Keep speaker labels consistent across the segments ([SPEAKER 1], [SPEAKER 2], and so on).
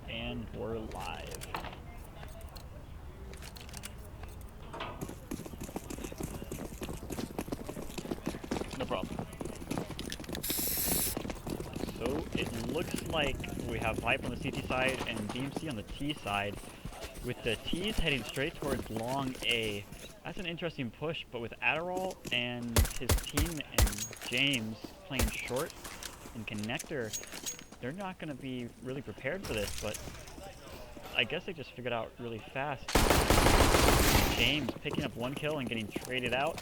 [SPEAKER 1] And we're live. No problem. So it looks like we have Hype on the CT side and DMC on the T side, with the T's heading straight towards long A. That's an interesting push, but with Adderall and his team and James playing short and connector, they're not going to be really prepared for this, but I guess they just figured out really fast. James picking up one kill and getting traded out.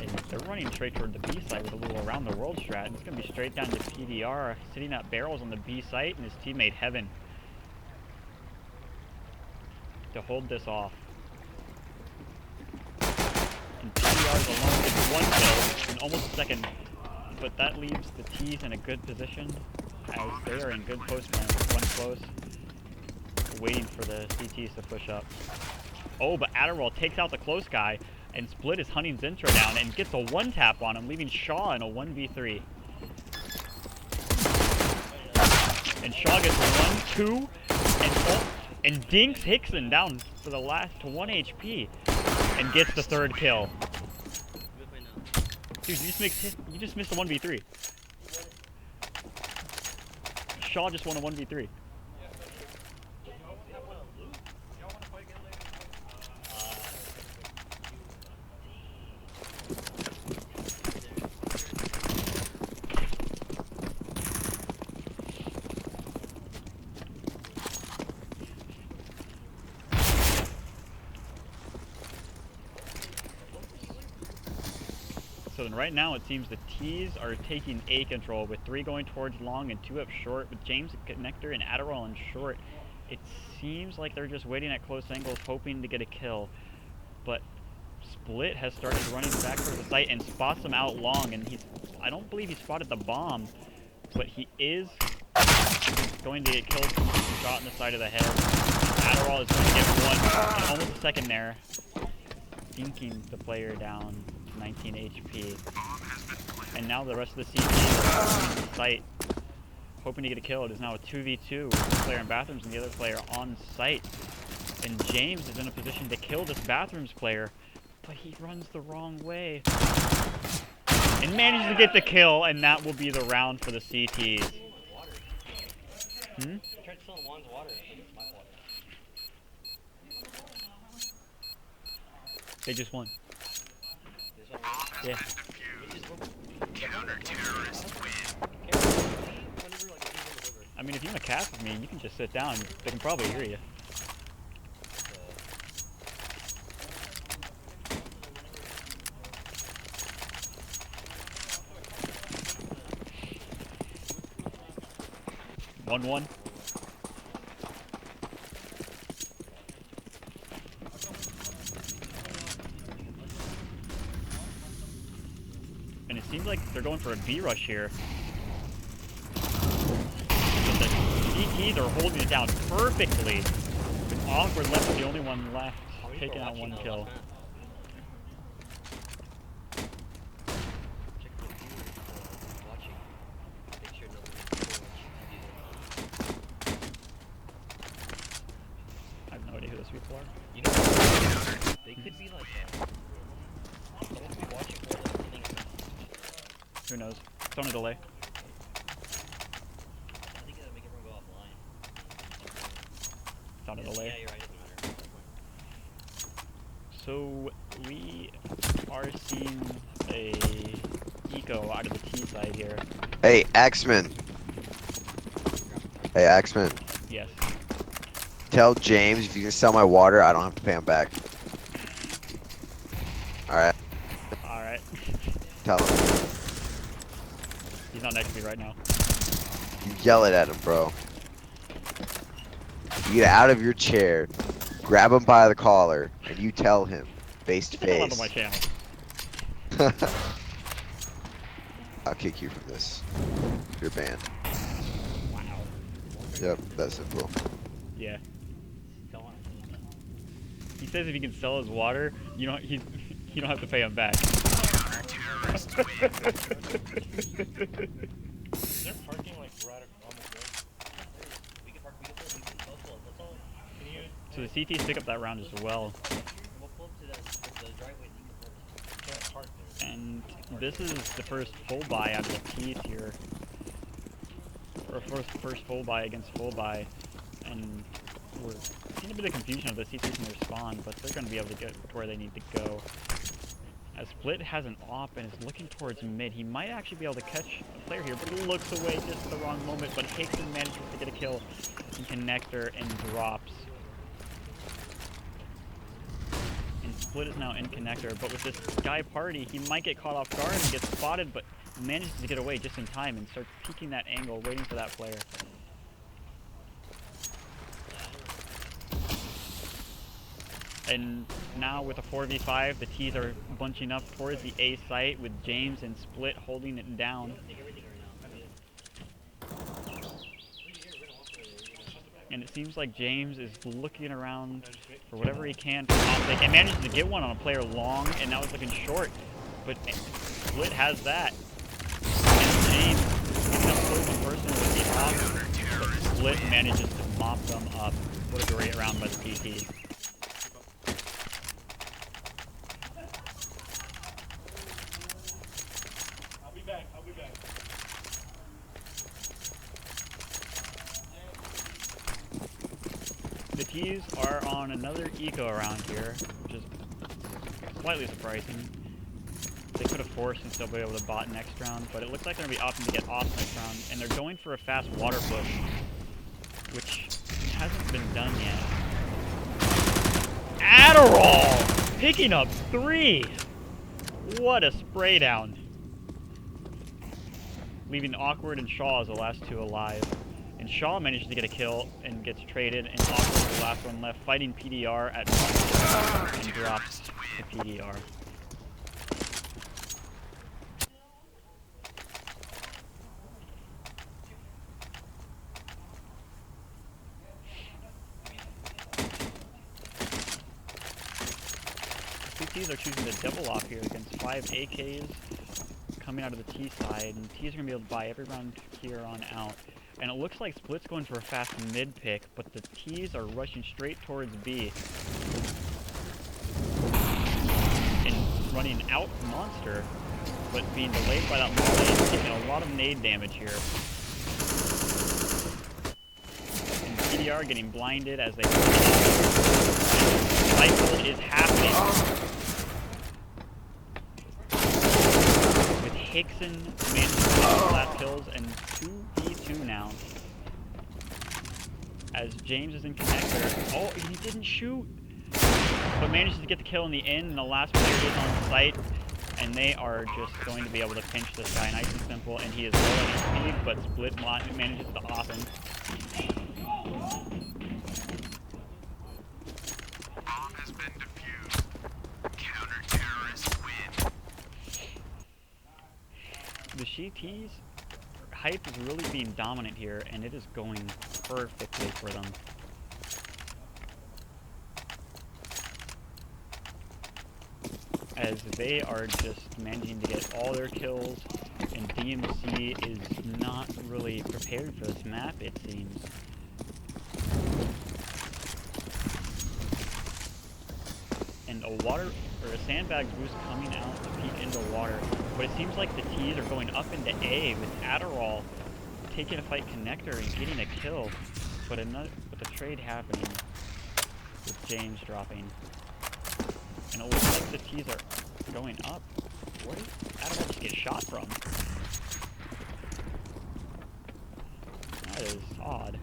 [SPEAKER 1] And they're running straight toward the B site with a little around the world strat. And it's going to be straight down to PDR, sitting at barrels on the B site, and his teammate Heaven to hold this off. And PDR is alone with one kill in almost a second, but that leaves the T's in a good position as they are in good post man, one close, waiting for the CTs to push up. Oh, but Adderall takes out the close guy, and Split is hunting Zintro down and gets a one tap on him, leaving Shaw in a 1v3. And Shaw gets 1, 2, and dinks Hickson down for the last 1 HP and gets the third kill. Dude, you just missed a 1v3. Shaw just won a 1v3. So then right now it seems the T's are taking A control with 3 going towards long and 2 up short with James connector and Adderall in short. It seems like they're just waiting at close angles hoping to get a kill. But Split has started running back towards the site and spots him out long, and I don't believe he spotted the bomb, but he is going to get killed from a shot in the side of the head. Adderall is going to get one in almost a second there, dinking the player down 19 HP. And now the rest of the CT are on the site, hoping to get a kill. It is now a 2v2 with the player in bathrooms and the other player on site. And James is in a position to kill this bathrooms player, but he runs the wrong way. And manages to get the kill, and that will be the round for the CTs. Hmm?
[SPEAKER 2] Tried to fill in Juan's water. I think it's my water.
[SPEAKER 1] They just won. Yeah. I mean, if you want to cast with me, you can just sit down. They can probably hear you. One. And it seems like they're going for a B rush here. But the CTs are holding it down perfectly. With Awkward left the only one left, taking out one kill. I have no idea who those people are.
[SPEAKER 2] You know, they could be like someone could be watching for them.
[SPEAKER 1] Who knows? It's on a delay.
[SPEAKER 2] I think that'll make everyone go offline.
[SPEAKER 1] It's on a delay.
[SPEAKER 2] Yeah, you're right. It doesn't matter.
[SPEAKER 1] So we are seeing a eco out of the T side here.
[SPEAKER 3] Hey, Axman. Hey, Axman.
[SPEAKER 1] Yes.
[SPEAKER 3] Tell James if you can sell my water, I don't have to pay him back. Alright.
[SPEAKER 1] Alright.
[SPEAKER 3] Tell him.
[SPEAKER 1] He's not next to me right now.
[SPEAKER 3] You yell it at him, bro. You get out of your chair, grab him by the collar, and you tell him, face to
[SPEAKER 1] Get the hell out of
[SPEAKER 3] face.
[SPEAKER 1] my channel.
[SPEAKER 3] I'll kick you from this. You're banned.
[SPEAKER 1] Wow.
[SPEAKER 3] Yep, that's simple.
[SPEAKER 1] Yeah. He says if he can sell his water, you don't have to pay him back.
[SPEAKER 2] Is there parking like right on the road? We can park. We can pull. Let's all. Can you?
[SPEAKER 1] So the CTs pick up that round as well.
[SPEAKER 2] We'll pull up to the driveway and you can pull. Can't park there.
[SPEAKER 1] And this is the first full buy out of the T's here. Or first full buy against full buy. And we're seeing a bit of confusion of the CTs in their spawn, but they're going to be able to get to where they need to go. As Split has an op and is looking towards mid, he might actually be able to catch a player here, but he looks away just at the wrong moment. But Hickson manages to get a kill in Connector and drops. And Split is now in Connector, but with this guy party, he might get caught off guard and get spotted, but manages to get away just in time and starts peeking that angle, waiting for that player. And now with a 4v5, the T's are bunching up towards the A site with James and Split holding it down. And it seems like James is looking around for whatever he can to offtake and manages to get one on a player long, and now it's looking short. But Split has that. And James picking up close and personal with the off, but Split manages to mop them up. What a great round by the PT.
[SPEAKER 2] I'll be back.
[SPEAKER 1] The T's are on another eco around here, which is slightly surprising. They could have forced and still be able to bot next round, but it looks like they're going to be opting to get off next round, and they're going for a fast water push, which hasn't been done yet. Adderall! Picking up 3! What a spray down. Leaving Awkward and Shaw as the last 2 alive. And Shaw manages to get a kill and gets traded, and Awkward is the last one left, fighting PDR at front and drops to PDR. CTs are choosing to double off here against 5 AKs coming out of the T side, and T's are going to be able to buy every round here on out. And it looks like Split's going for a fast mid pick, but the T's are rushing straight towards B. And running out Monster, but being delayed by that nade, taking a lot of nade damage here. And PDR getting blinded as they... Cycle is happening. Hickson manages to get the last kills, and 2v2 now. As James is in Connector. Oh, he didn't shoot! But manages to get the kill in the end, and the last player is on site. And they are just going to be able to pinch this guy nice and simple, and he is low on HP, but Split manages to off him.
[SPEAKER 4] Bomb has been defused. Counter-terrorists win.
[SPEAKER 1] The GT's hype is really being dominant here, and it is going perfectly for them. As they are just managing to get all their kills, and DMC is not really prepared for this map, it seems. And a sandbags boost coming out to peek into water. But it seems like the T's are going up into A with Adderall taking a fight Connector and getting a kill. But with a trade happening with James dropping. And it looks like the T's are going up. Where did Adderall just get shot from? That is odd.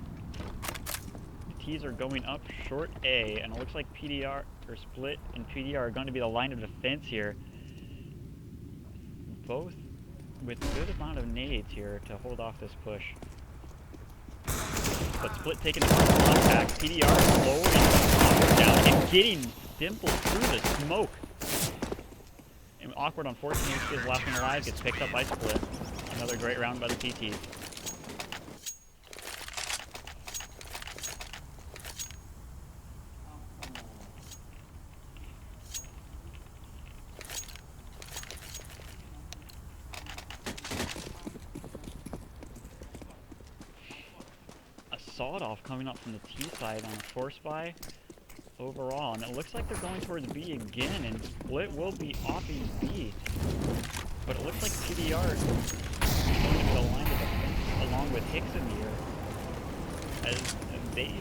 [SPEAKER 1] The T's are going up short A, and it looks like PDR or Split and PDR are going to be the line of defense here. Both with a good amount of nades here to hold off this push. But Split taking the contact. PDR lowering down and getting dimpled through the smoke. And Awkward, unfortunately, is the last one alive, gets picked up by Split. Another great round by the PT. sawed off coming up from the T side on a force buy overall, and it looks like they're going towards B again, and Split will be offing B. But it looks like PDR is going to the line of defense along with Hickson here, as they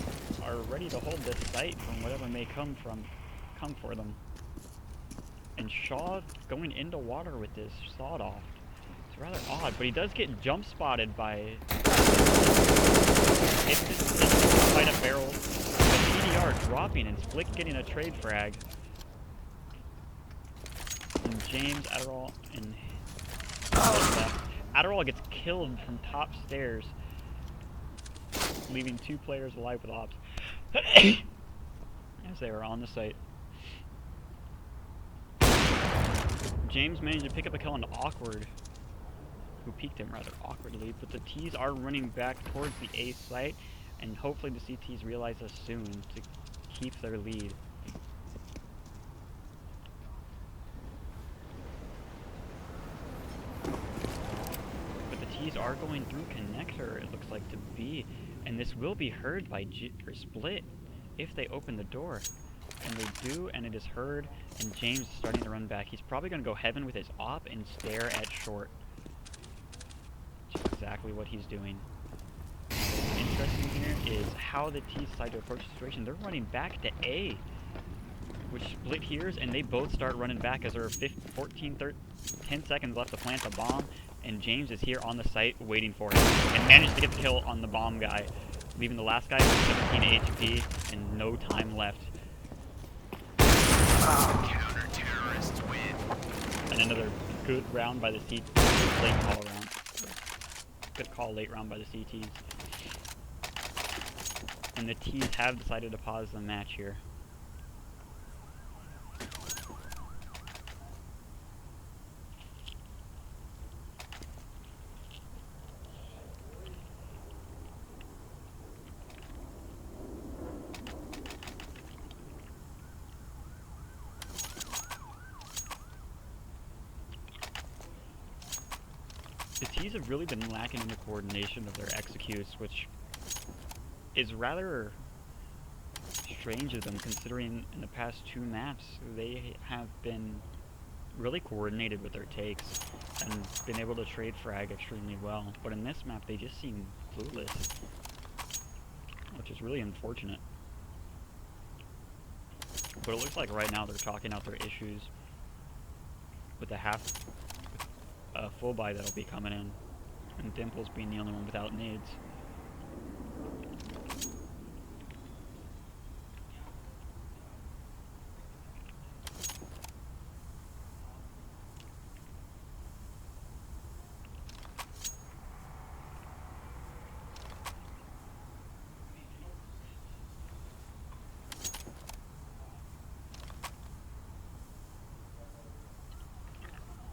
[SPEAKER 1] are ready to hold this site from whatever may come for them. And Shaw going into water with this sawed off. It's rather odd, but he does get jump spotted by quite a barrel. But PDR dropping and Split getting a trade frag. And James, Adderall, and Adderall gets killed from top stairs, leaving 2 players alive with ops as they were on the site. James managed to pick up a kill on Awkward, who peeked him rather awkwardly, but the T's are running back towards the A site, and hopefully the CTs realize this soon to keep their lead. But the T's are going through connector, it looks like, to B, and this will be heard by Split if they open the door. And they do, and it is heard, and James is starting to run back. He's probably going to go heaven with his op and stare at short. Which is exactly what he's doing. What's interesting here is how the T's decide to approach the situation. They're running back to A, which Split hears, and they both start running back as there are 10 seconds left to plant the bomb, and James is here on the site waiting for him, and managed to get the kill on the bomb guy, leaving the last guy with 17 HP and no time left.
[SPEAKER 4] Counter-terrorists win.
[SPEAKER 1] And another good round by the CT. Good late call round. Good call late round by the CTs. And the T's have decided to pause the match here. The T's have really been lacking in the coordination of their executes, which is rather strange of them, considering in the past 2 maps they have been really coordinated with their takes and been able to trade frag extremely well. But in this map they just seem clueless, which is really unfortunate. But it looks like right now they're talking out their issues with the full buy that'll be coming in, and Dimples being the only one without nades.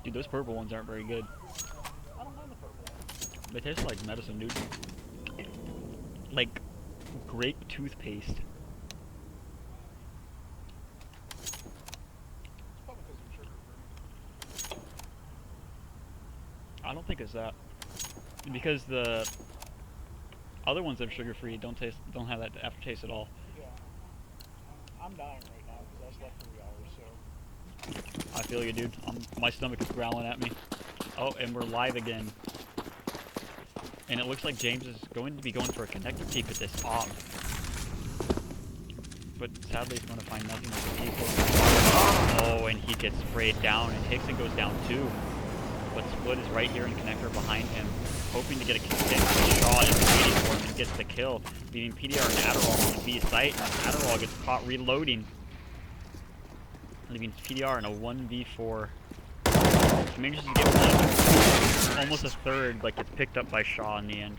[SPEAKER 1] Dude, those purple ones aren't very good.
[SPEAKER 2] I don't mind the purple one.
[SPEAKER 1] They taste like medicine, dude. Like grape toothpaste.
[SPEAKER 2] It's probably because they're sugar-free.
[SPEAKER 1] I don't think it's that. Because the other ones that are sugar-free don't have that aftertaste at all.
[SPEAKER 2] Yeah. I'm dying right now because I slept 3 hours, so...
[SPEAKER 1] I feel you, dude. My stomach is growling at me. Oh, and we're live again. And it looks like James is going to be going for a connector peek with this op. But sadly, he's going to find nothing with the people. Oh, and he gets sprayed down, and Hickson goes down too. But Split is right here in connector behind him, hoping to get a kill. Shaw is waiting for him and gets the kill, leaving PDR and Adderall on the B site. And Adderall gets caught reloading, leaving PDR in a 1v4. He manages to get one, almost a third, but gets picked up by Shaw in the end.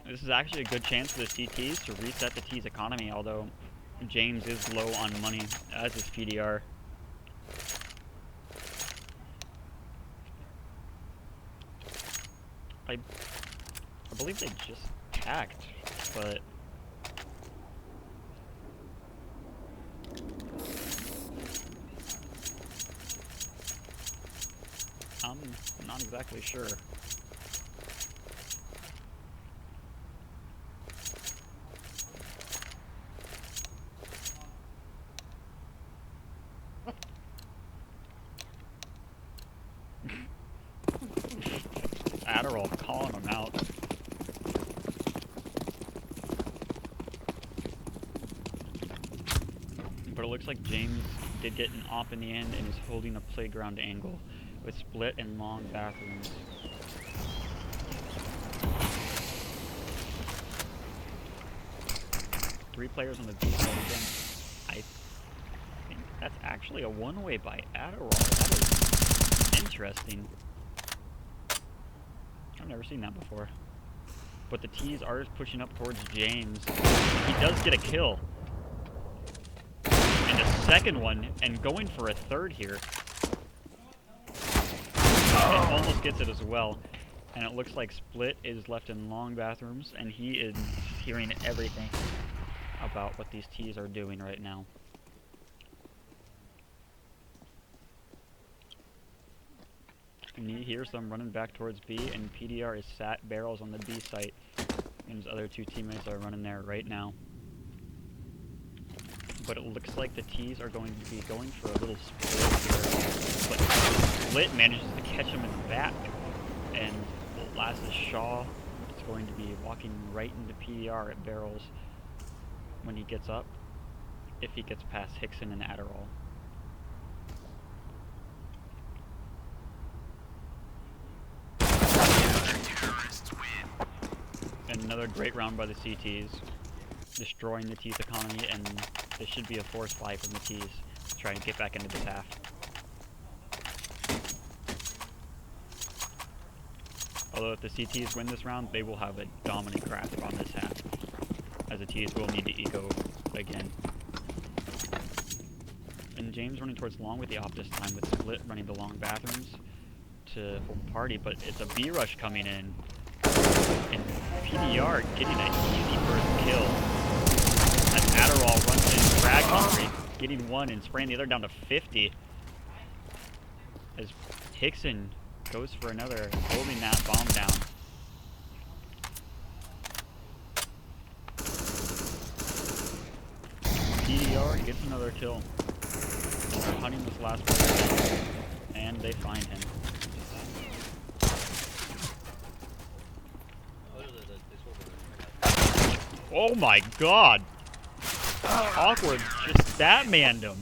[SPEAKER 1] This is actually a good chance for the CTs to reset the T's economy, although James is low on money, as is PDR. I believe they just tacked, but... I'm not exactly sure. Adderall calling him out. But it looks like James did get an op in the end and is holding a playground angle with split and long bathrooms. Three players on the B side again. I think that's actually a one-way by Adderall. That is interesting. I've never seen that before. But the T's are pushing up towards James. He does get a kill. And a second one, and going for a third here. And almost gets it as well. And it looks like Split is left in long bathrooms, and he is hearing everything about what these T's are doing right now. And he hears them running back towards B, and PDR is sat barrels on the B site. And his other two teammates are running there right now. But it looks like the T's are going to be going for a little split here. But Split manages to catch him in the back. And the last is Shaw. Is going to be walking right into PDR at barrels when he gets up, if he gets past Hickson and Adderall. And another great round by the CTs, destroying the T's economy, and this should be a forced buy from the T's to try and get back into this half. Although if the CTs win this round, they will have a dominant grasp on this half, as the T's will need to eco again. And James running towards long with the op this time, with Split running the long bathrooms to hold party, but it's a B rush coming in. And PDR getting an easy first kill. As Adderall runs in frag hungry, getting one and spraying the other down to 50. As Hickson goes for another, holding that bomb down. PDR gets another kill. They're hunting this last player, and they find him. Oh my god! Awkward just that manned him.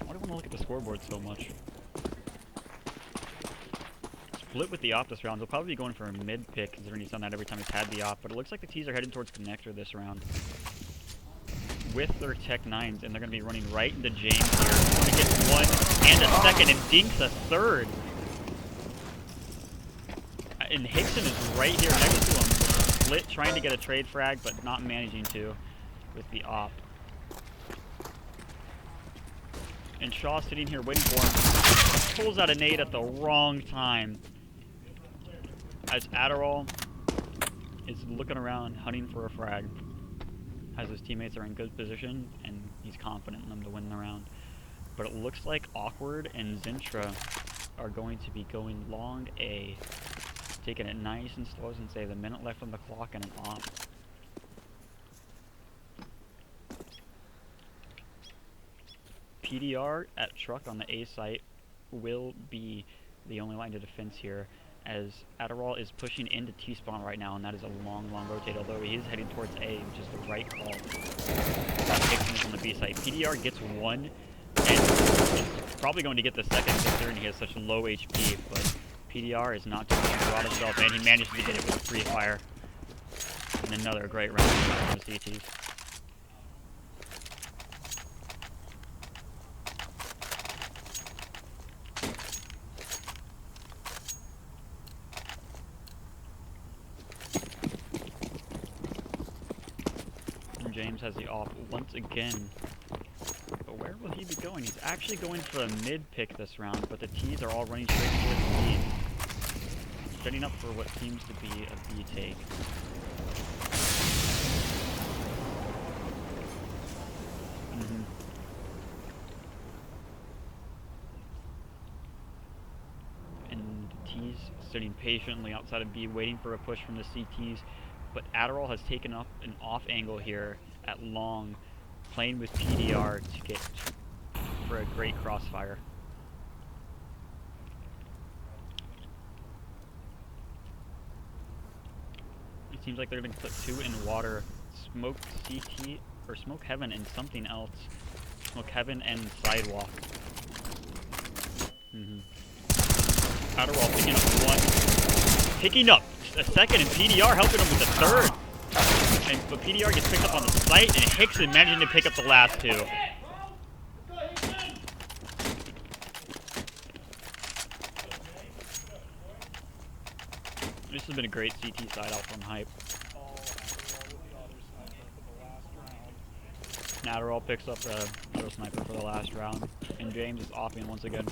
[SPEAKER 1] Why do I want to look at the scoreboard so much? Split with the op this round. He'll probably be going for a mid pick, considering he's done that every time he's had the op, but it looks like the T's are heading towards connector this round with their Tech 9s, and they're going to be running right into James here. Going to get one and a second, and dinks a third. And Hickson is right here next to him. Split trying to get a trade frag, but not managing to with the op. And Shaw sitting here waiting for him. Pulls out a nade at the wrong time. As Adderall is looking around, hunting for a frag. As his teammates are in good position, and he's confident in them to win the round. But it looks like Awkward and Zintra are going to be going long A. Taking it nice and slow, and say the minute left on the clock and an op. PDR at truck on the A site will be the only line of defense here, as Adderall is pushing into T-spawn right now, and that is a long rotate, although he is heading towards A, which is the right call. Hickson is on the B site. PDR gets one, and is probably going to get the second, considering he has such low HP, but PDR is not doing it out himself, and he managed to get it with free fire. And another great round from the CTs. James has the op once again. But where will he be going? He's actually going for a mid pick this round, but the T's are all running straight towards B. Setting up for what seems to be a B take. And the T's sitting patiently outside of B, waiting for a push from the CTs. But Adderall has taken up an off angle here at long, playing with PDR to get for a great crossfire. It seems like they're going to put 2 in water. Smoke CT, or Smoke Heaven and something else. Smoke Heaven and Sidewalk. Adderall picking up 1. Picking up a second, and PDR helping him with the third. But PDR gets picked up on the site, and Hickson managing to pick up the last 2. This has been a great CT side out from Hype. Adderall picks up the other sniper for the last round, and James is offing once again.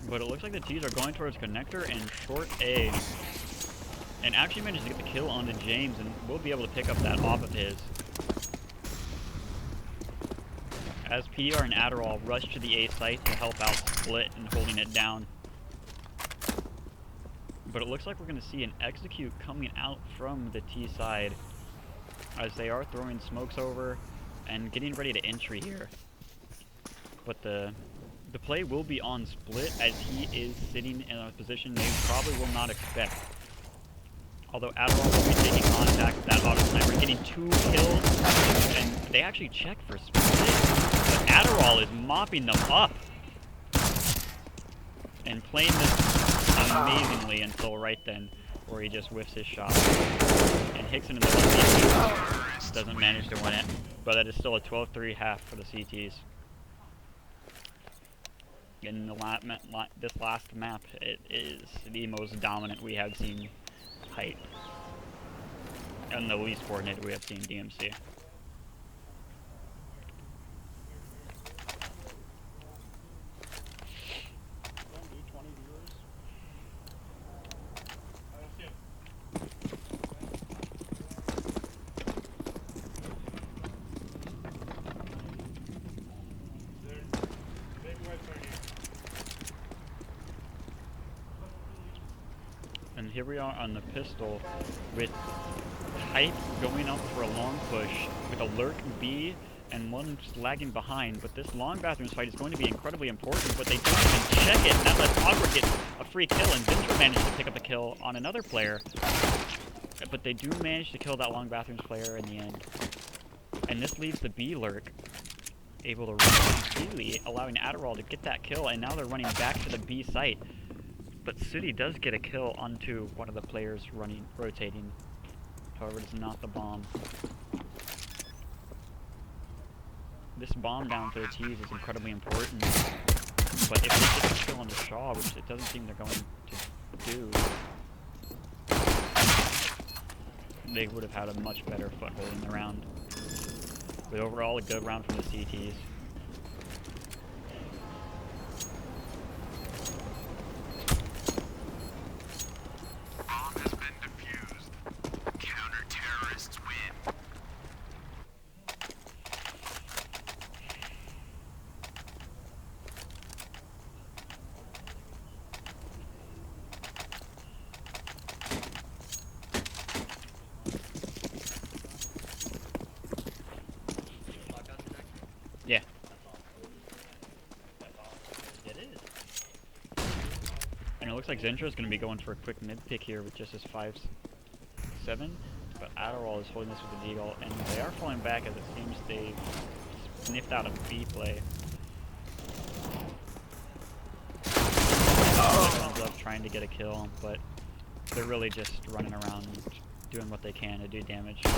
[SPEAKER 1] But it looks like the T's are going towards connector and short A. And actually managed to get the kill onto James, and we'll be able to pick up that off of his. As PDR and Adderall rush to the A site to help out Split and holding it down. But it looks like we're going to see an execute coming out from the T side, as they are throwing smokes over and getting ready to entry here. But the play will be on Split, as he is sitting in a position they probably will not expect. Although Adderall will be taking contact with that auto sniper, getting 2 kills, and they actually check for Split. But Adderall is mopping them up and playing this amazingly until right then, where he just whiffs his shot. And Hickson in the CT doesn't manage to win it, but that is still a 12-3 half for the CTs. In the this last map, it is the most dominant we have seen Hype, and the least coordinated we have seen DMC. And here we are on the pistol with Hype going up for a long push with a lurk B and one just lagging behind. But this long bathrooms fight is going to be incredibly important, but they don't even check it, and that lets Awkward get a free kill, and Vincer managed to pick up a kill on another player. But they do manage to kill that long bathrooms player in the end. And this leaves the B lurk able to run completely, allowing Adderall to get that kill, and now they're running back to the B site. But City does get a kill onto one of the players rotating. However, it's not the bomb. This bomb down to the T's is incredibly important. But if they get a kill on the Shaw, which it doesn't seem they're going to do, they would have had a much better foothold in the round. But overall, a good round from the CTs. Yeah.
[SPEAKER 2] It is.
[SPEAKER 1] And it looks like Zentra is going to be going for a quick mid pick here with just his 5-7. But Adderall is holding this with the Deagle, and they are falling back as it seems they sniffed out a B play. Ends up trying to get a kill, but they're really just running around doing what they can to do damage. They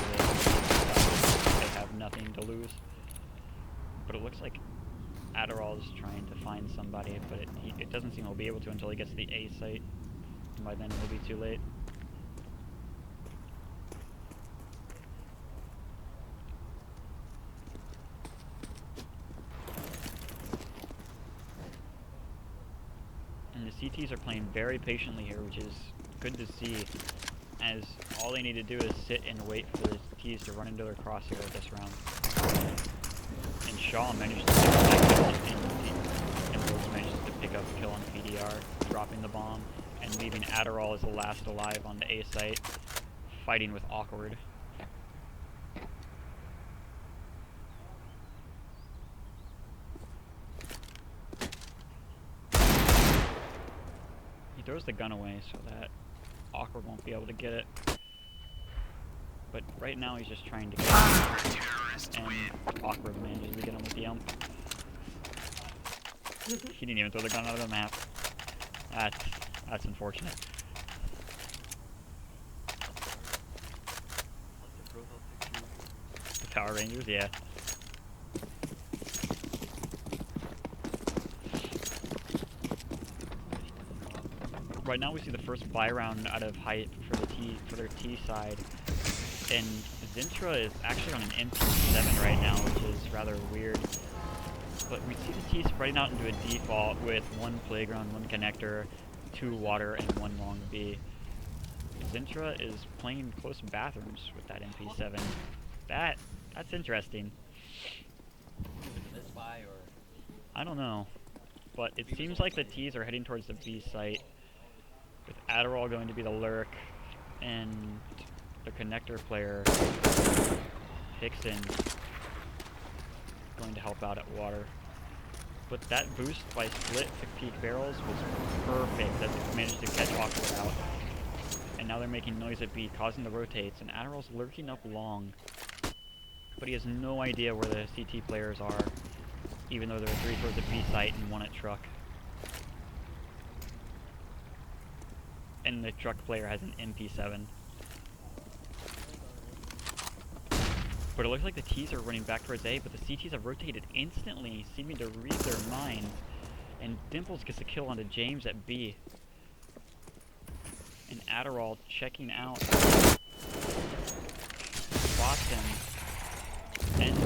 [SPEAKER 1] have nothing to lose. But it looks like Adderall is trying to find somebody, but it doesn't seem he'll be able to until he gets to the A site. And by then it will be too late. And the CTs are playing very patiently here, which is good to see, as all they need to do is sit and wait for the T's to run into their crosshair this round. And Shaw managed to pick up that kill on and Rose manages to pick up a kill on PDR, dropping the bomb, and leaving Adderall as the last alive on the A site, fighting with Awkward. He throws the gun away so that Awkward won't be able to get it. But right now he's just trying to get it, and Awkward manages to get him with the ump. He didn't even throw the gun out of the map. That's unfortunate. The Power Rangers, yeah. Right now we see the first buy round out of height for their T side, and Zintra is actually on an MP7 right now, which is rather weird. But we see the T spreading out into a default with one playground, one connector, 2 water, and 1 long B. Zintra is playing close bathrooms with that MP7. That's interesting.
[SPEAKER 2] This buy or
[SPEAKER 1] I don't know, but it seems like the T's are heading towards the B site, with Adderall going to be the lurk, and the connector player, Hickson, going to help out at water. But that boost by split to peak barrels was perfect, that they managed to catch Awkward out. And now they're making noise at B, causing the rotates, and Adderall's lurking up long. But he has no idea where the CT players are, even though there are 3 towards the B site and 1 at truck. And the truck player has an MP7. But it looks like the T's are running back towards A, but the CTs have rotated instantly, seeming to read their minds. And Dimples gets a kill onto James at B. And Adderall checking out. Spots him. And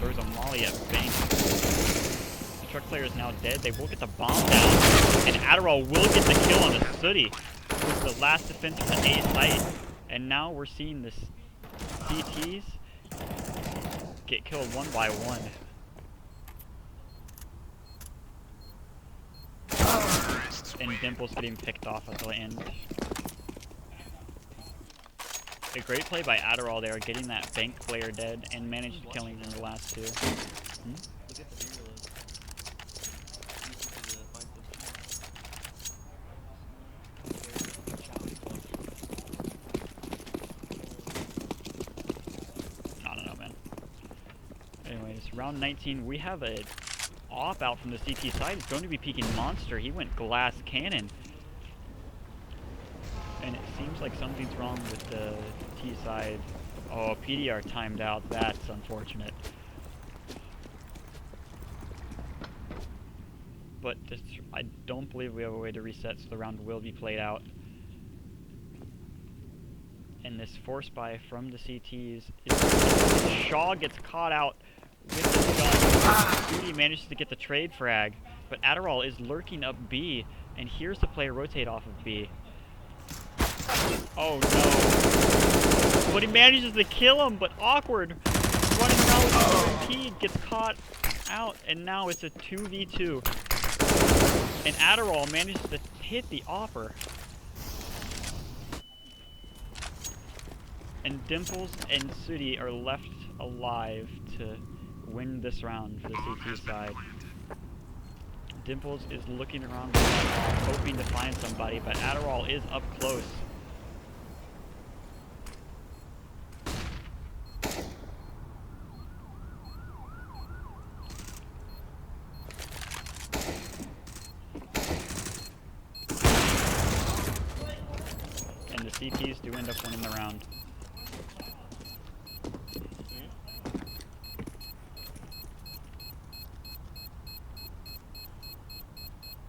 [SPEAKER 1] throws a molly at Bank. The truck player is now dead. They will get the bomb down. And Adderall will get the kill on the Sooty. This is the last defense from the A site. And now we're seeing this CTs get killed 1 by 1. And Dimples getting picked off at the end. A great play by Adderall there, getting that Bank player dead and managed to killing in the last 2.
[SPEAKER 2] look at the B-roll.
[SPEAKER 1] I don't know, man. Anyways, round 19, we have a op out from the CT side. It's going to be peeking Monster. He went glass cannon. And it seems like something's wrong with the T side. Oh, PDR timed out. That's unfortunate. But this, I don't believe we have a way to reset, so the round will be played out. And this force buy from the CTs is Shaw gets caught out with his gun. Sooty manages to get the trade frag, but Adderall is lurking up B, and here's the player rotate off of B. Oh no. But he manages to kill him, but Awkward running around with P gets caught out, and now it's a 2v2. And Adderall manages to hit the offer. And Dimples and Sooty are left alive to win this round for the CT side. Dimples is looking around the wall, hoping to find somebody, but Adderall is up close. And the CTs do end up winning the round.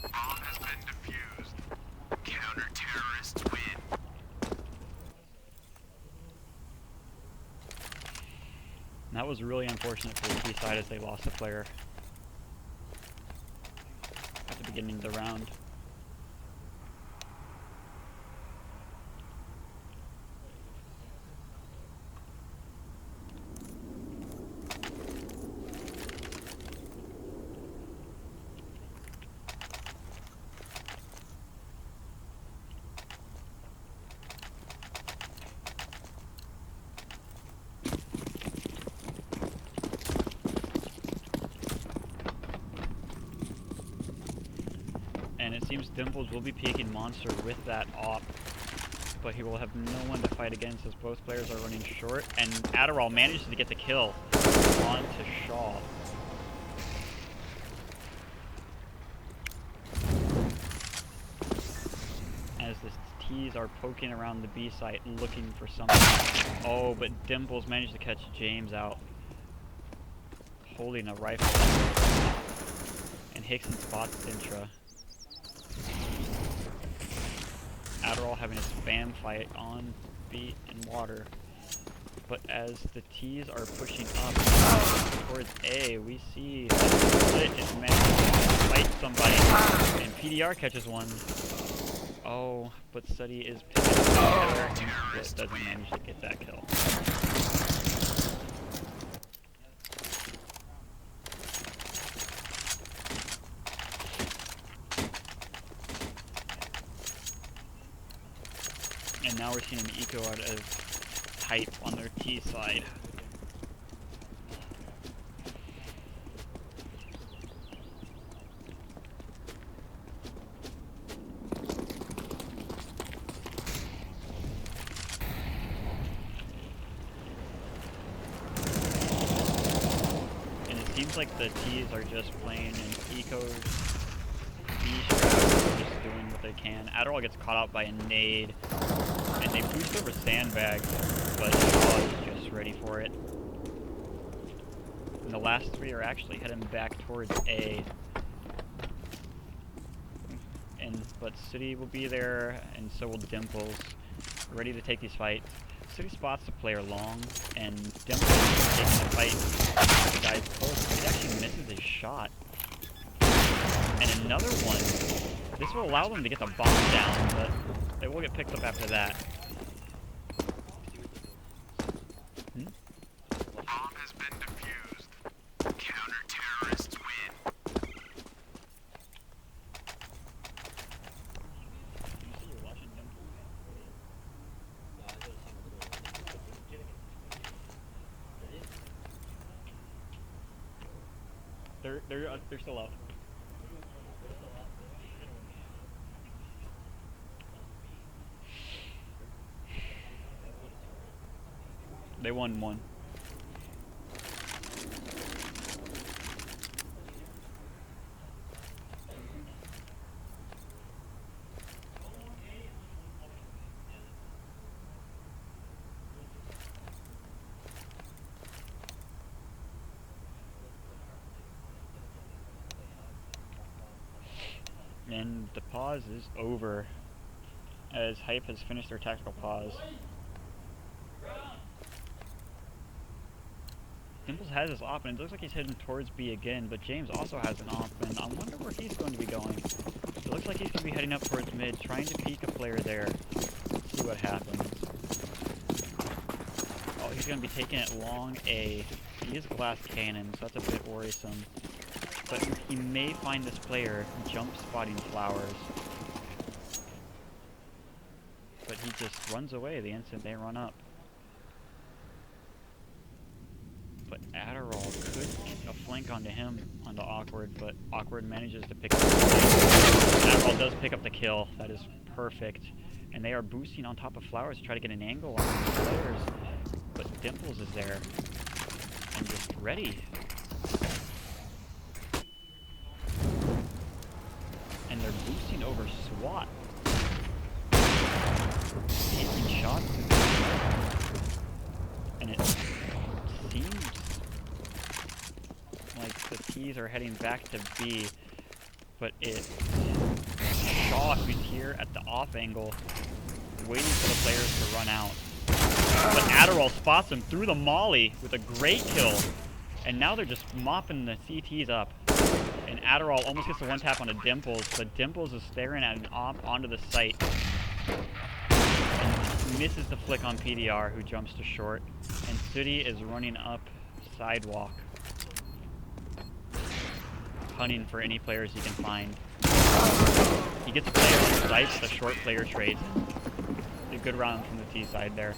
[SPEAKER 4] Bomb has been defused. Counter-terrorists win.
[SPEAKER 1] And that was really unfortunate for the T side as they lost a player at the beginning of the round. it seems Dimples will be peeking Monster with that op, but he will have no one to fight against as both players are running short, and Adderall manages to get the kill onto Shaw. As the T's are poking around the B site looking for something. Oh, but Dimples managed to catch James out, holding a rifle. And Hickson spots Sintra. Adderall having a spam fight on B and water. But as the T's are pushing up towards A, we see that Split is managing to fight somebody, and PDR catches one. Oh, but Suddy is picking up the killer, and Split doesn't manage to get that kill. And now we're seeing an eco out of Hype on their T side. And it seems like the T's are just playing an eco B strat, just doing what they can. Adderall gets caught out by a nade. And they boost over Sandbag, but Shaw is just ready for it. And the last three are actually heading back towards A. But City will be there, and so will Dimples, ready to take these fights. City spots the player long, and Dimples is taking the fight with the guy's pulse. He actually misses his shot. And another one. This will allow them to get the bomb down, but they will get picked up after that.
[SPEAKER 4] Bomb has been defused. Counter-terrorists win.
[SPEAKER 1] They're still up. They won one. And the pause is over, as Hype has finished their tactical pause. Dimples has his op, and it looks like he's heading towards B again, but James also has an op, and I wonder where he's going to be going. It looks like he's going to be heading up towards mid, trying to peek a player there. See what happens. Oh, he's going to be taking it long A. He is glass cannon, so that's a bit worrisome. But he may find this player jump spotting flowers. But he just runs away the instant they run up. But Adderall could get a flank onto him, onto Awkward, but Awkward manages to pick up the kill. Adderall does pick up the kill. That is perfect. And they are boosting on top of flowers to try to get an angle on these players. But Dimples is there. And just ready. And they're boosting over SWAT. Taking shots. And it seems like the T's are heading back to B, but it's Shaw who's here at the off angle, waiting for the players to run out. But Adderall spots him through the molly with a great kill, and now they're just mopping the CTs up. And Adderall almost gets the one tap onto Dimples, but Dimples is staring at an op onto the site. And misses the flick on PDR, who jumps to short. And City is running up sidewalk, hunting for any players he can find. He gets a player on the site, the short player trades. A good round from the T side there.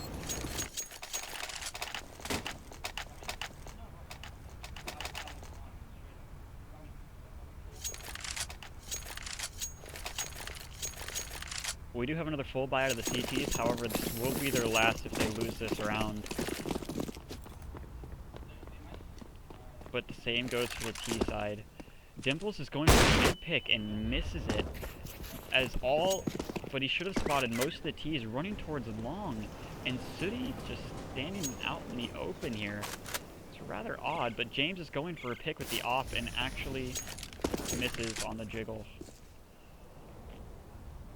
[SPEAKER 1] We do have another full buy out of the CTs, however, this will be their last if they lose this round. But the same goes for the T side. Dimples is going for a mid-pick and misses it. But he should have spotted most of the T's running towards long. And Sooty just standing out in the open here. It's rather odd, but James is going for a pick with the off and actually misses on the jiggle.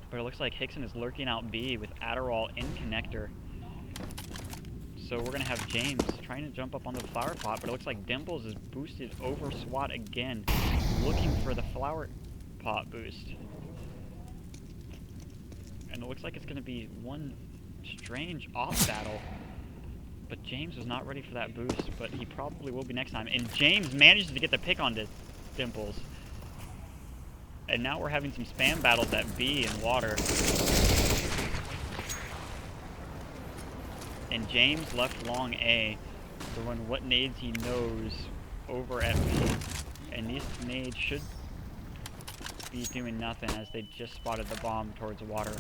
[SPEAKER 1] But it looks like Hickson is lurking out B with Adderall in connector. So we're going to have James trying to jump up on the flower pot, but it looks like Dimples is boosted over SWAT again, looking for the flower pot boost. And it looks like it's going to be one strange off battle. But James was not ready for that boost, but he probably will be next time. And James manages to get the pick onto Dimples. And now we're having some spam battles at B in water. And James left long A to run what nades he knows over at B. And these nades should be doing nothing as they just spotted the bomb towards water.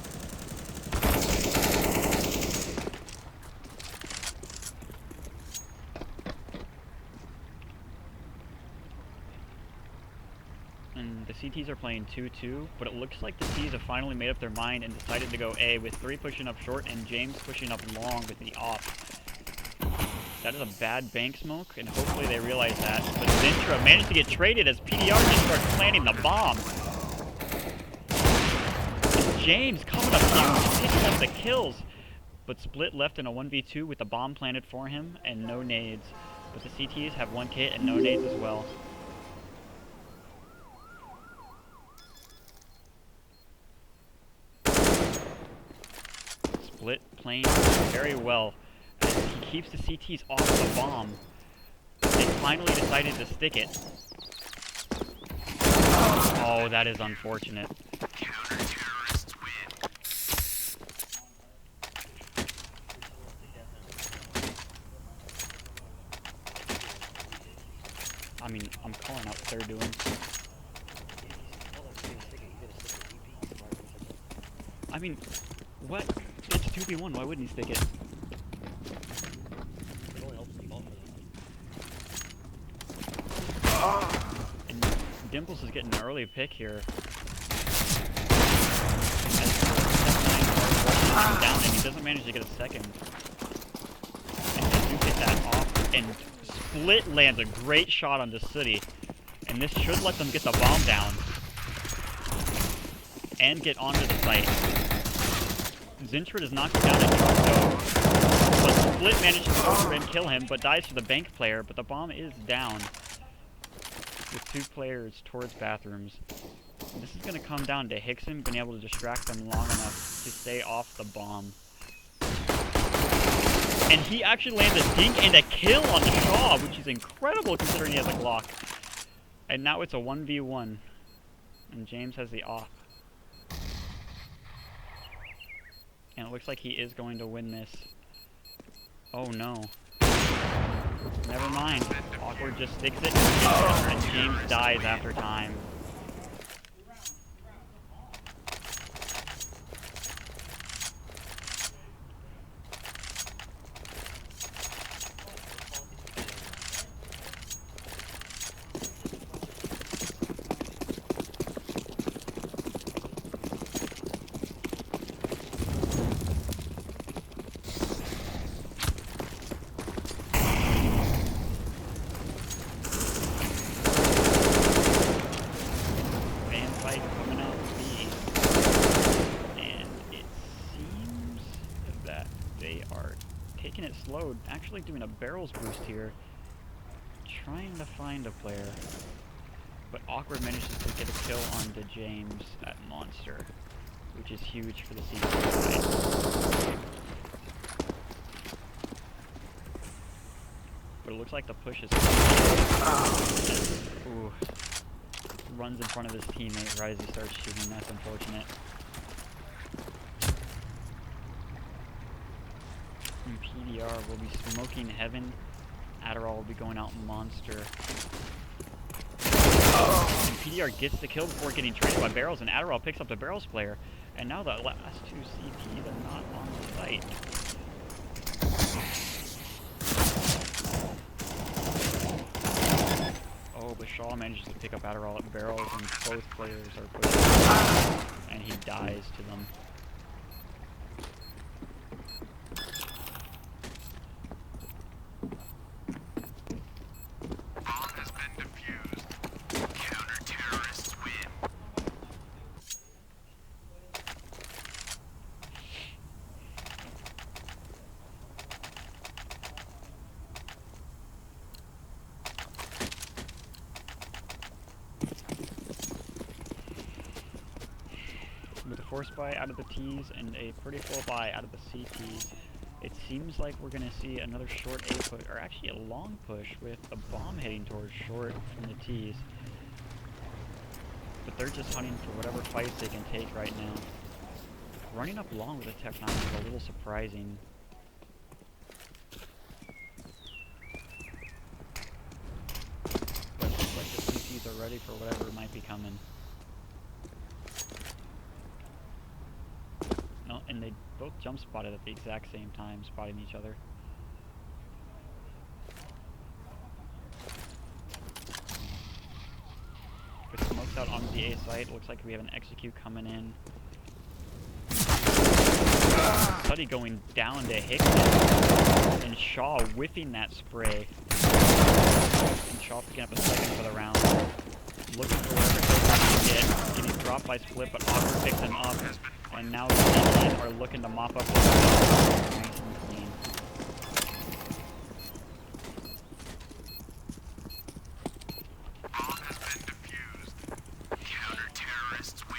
[SPEAKER 1] And the CTs are playing 2-2, but it looks like the T's have finally made up their mind and decided to go A with 3 pushing up short and James pushing up long with the off. That is a bad bank smoke, and hopefully they realize that. But Zintra managed to get traded as PDR just starts planting the bomb. And James coming up huge, picking up the kills. But Split left in a 1v2 with the bomb planted for him and no nades. But the CTs have 1 kit and no nades as well. Split playing very well. He keeps the CTs off the bomb. They finally decided to stick it. Oh, that is unfortunate.
[SPEAKER 4] Counter-terrorists win.
[SPEAKER 1] I mean, I'm calling out what they're doing. I mean, what? It's 2v1, why wouldn't he stick it? And Dimples is getting an early pick here. Down, and he doesn't manage to get a second. And they do get that off, and Split lands a great shot onto Sooty. And this should let them get the bomb down. And get onto the site. Zintra does not go down a truck though. But Split manages to over and kill him, but dies to the bank player, but the bomb is down. With 2 players towards bathrooms. This is going to come down to Hickson being able to distract them long enough to stay off the bomb. And he actually lands a dink and a kill on the Shaw, which is incredible considering he has a Glock. And now it's a 1v1. And James has the off. And it looks like he is going to win this. Oh no. Never mind. Awkward just sticks it, and James dies after time. Taking it slow, actually doing a barrels boost here, trying to find a player, but Awkward manages to get a kill onto James at Monster, which is huge for the season. But it looks like the push is ooh, runs in front of his teammate right as he starts shooting. That's unfortunate. And PDR will be smoking Heaven. Adderall will be going out Monster. And PDR gets the kill before getting traded by Barrels, and Adderall picks up the Barrels player. And now the last two CTs are not on the site. Oh, but Shaw manages to pick up Adderall at barrels, and both players are pushing, and he dies to them.
[SPEAKER 4] Bomb has been defused. Counter-terrorists win.
[SPEAKER 1] With a force buy out of the T's and a pretty full buy out of the CTs, it seems like we're going to see another short A push, or actually a long push with a bomb heading towards short from the T's. But they're just hunting for whatever fights they can take right now. Running up long with a Tech 9 is a little surprising. But it looks like the CTs are ready for whatever might be coming. No, and they both jump spotted at the exact same time, spotting each other. With smokes out on the A site, looks like we have an execute coming in. Suddy going down to Hickman, and Shaw whiffing that spray. And Shaw picking up a second for the round. Looking for whatever kills he can get. Getting dropped by Split, but Awkward picks him up. And now the Indians are looking to mop up nice and clean.
[SPEAKER 4] Bomb has been defused. Counter-terrorists win.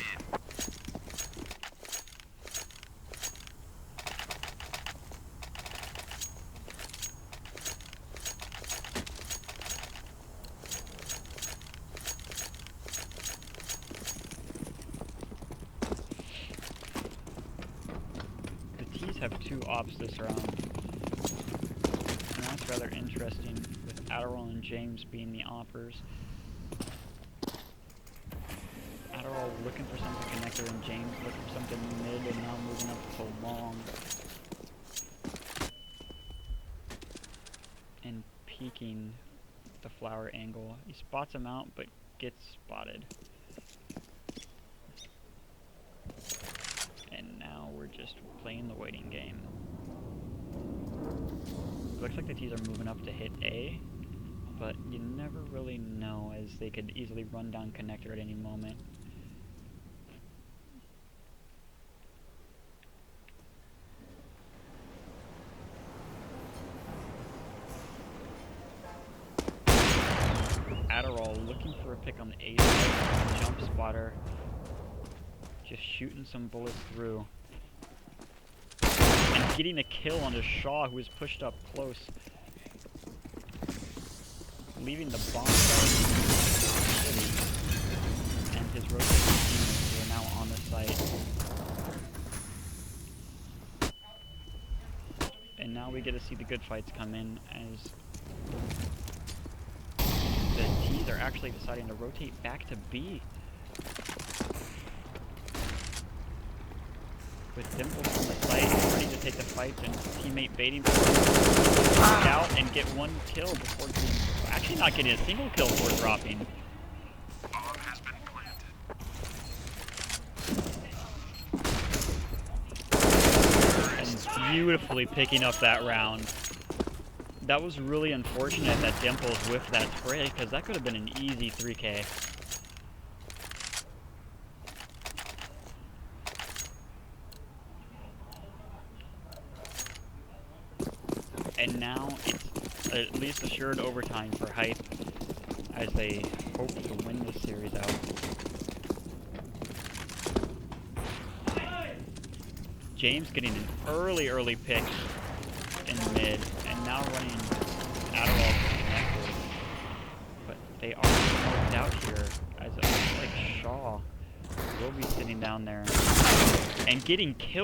[SPEAKER 1] Have two ops this round. And that's rather interesting, with Adderall and James being the oppers. Adderall looking for something connector, and James looking for something mid, and now moving up to long. And peeking the flower angle. He spots him out, but gets spotted. And now we're just playing the waiting game. Looks like the T's are moving up to hit A, but you never really know, as they could easily run down connector at any moment. Adderall looking for a pick on the A side, jump spotter. Just shooting some bullets through. And getting a kill onto Shaw, who was pushed up close. Leaving the bomb and his rotating teammates who are now on the site. And now we get to see the good fights come in, as the T's are actually deciding to rotate back to B. With Dimples on the site, ready to take the fight, and teammate baiting for out and get one kill before getting, actually not getting a single kill before dropping.
[SPEAKER 4] Bomb has been planted.
[SPEAKER 1] And beautifully picking up that round. That was really unfortunate that Dimples whiffed that spray, because that could have been an easy 3K. And now it's at least assured overtime for Hype, as they hope to win this series out. James getting an early pick in mid, and now running Adderall connected. But they are smoked out here, as it looks like Shaw will be sitting down there and getting killed.